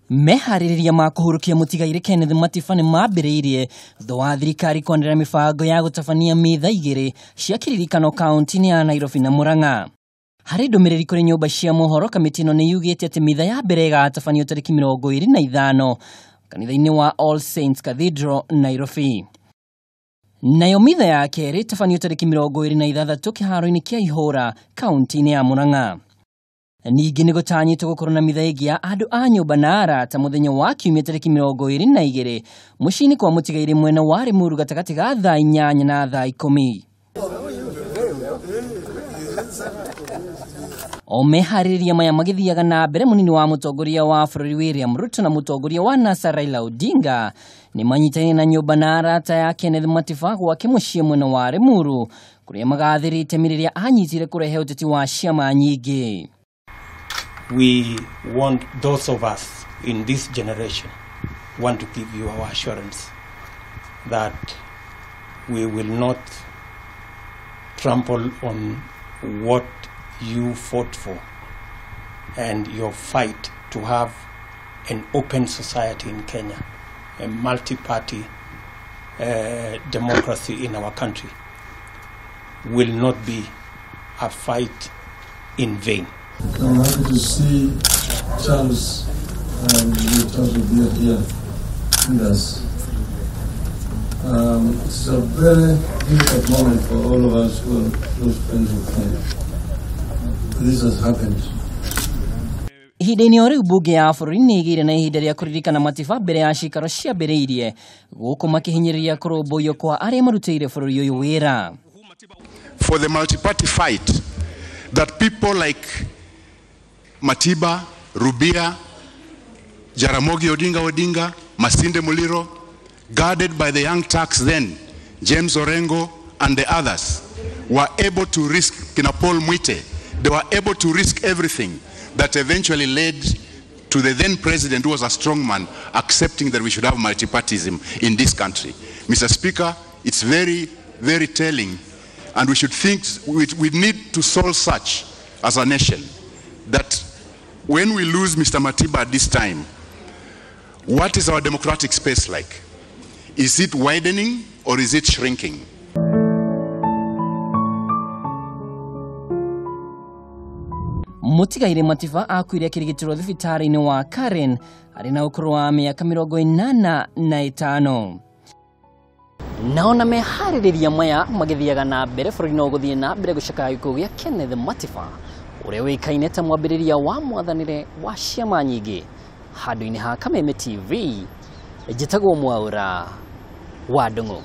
Mehariria ma kuhurukia Mutigairi Kenneth Matiba ni mambĩrĩirie thutha wa thirikari kuongerera mibango ya gutabania mitha igiri cia kiririkano kaunti-ini ya Nairobi na Murang'a. Harĩ ndũmĩrĩri kũrĩ nyũmba cia mohoro, kamiti ĩno nĩ yugĩte atĩ mitha ya mbere ĩgatabanio tariki mirongo na ithano kanitha-ini wa All Saints Cathedral Nairobi. Nayo mitha ya keeri ĩtabanio tariki mirongo na ithathatũ kiharo-ini kia Ihura kaunti-ini ya Murang'a. Ningĩ nĩ gũtanyĩtwo gũkorwo na mitha ĩngĩ ya andũ a nyũmba na arata mũthenya wa kiumia tariki mirongo na igĩrĩ mũciĩ-inĩ kwa Mutigairi mwena wa Limuru gatagatĩ ga thaa 8 na thaa 10. O mehariria maya magĩthiaga na mbere, mũnini wa mũtongoria wa bũrũri William Ruto na mũtongoria wa NASA Raila Odinga nĩ manyitanĩire na nyũmba na arata ya Keneth Matiba gwake mũciĩ mwena wa Limuru kũrĩa magathĩrĩte mĩrĩrĩa anyitire kũrehe ũteti wa ciama nyingĩ. We want, those of us in this generation want to give you our assurance that we will not trample on what you fought for and your fight to have an open society in Kenya, a multi-party democracy in our country, will not be a fight in vain. I'm happy to see Charles and Mitha here with us. It's a very difficult moment for all of us who are close friends of Kenya. This has happened. Ihinda-ini o rĩu mbunge ya bũrũri nĩ ĩgĩire na ihinda rĩa kũririkana Matiba mbere ya cikaro ciambĩrĩirie gũkũ makĩhinyĩrĩria kũrũmbũiyo kwa arĩa marutĩire bũrũri ũyũ wĩra. For the multi-party fight that people like Matiba, Rubia, Jaramogi Odinga, Masinde Muliro, guarded by the young Turks then, James Orengo and the others, were able to risk Kinapol Mwite. They were able to risk everything that eventually led to the then president, who was a strong man, accepting that we should have multipartyism in this country. Mr. Speaker, it's very, very telling, and we should think, we need to solve such as a nation, that when we lose Mr. Matiba at this time, what is our democratic space like? Is it widening or is it shrinking? Mutigairi Matiba akuire akĩrigitĩrwo thibitarĩ-inĩ wa Karen arĩ na ũkũrũ wa mĩaka 85. Naona meharĩrĩria maya magĩthiaga na mbere, bũrũri no gũthiĩ na mbere gũcakaya gĩkuũ gĩa Keneth Matiba ũrĩa wĩkaine ta mwambĩrĩria wa mwathanĩre wa ciama nyingĩ. Handũ-inĩ ha Kamiti TV, njĩtagwo Mwaura wa Ndung'u.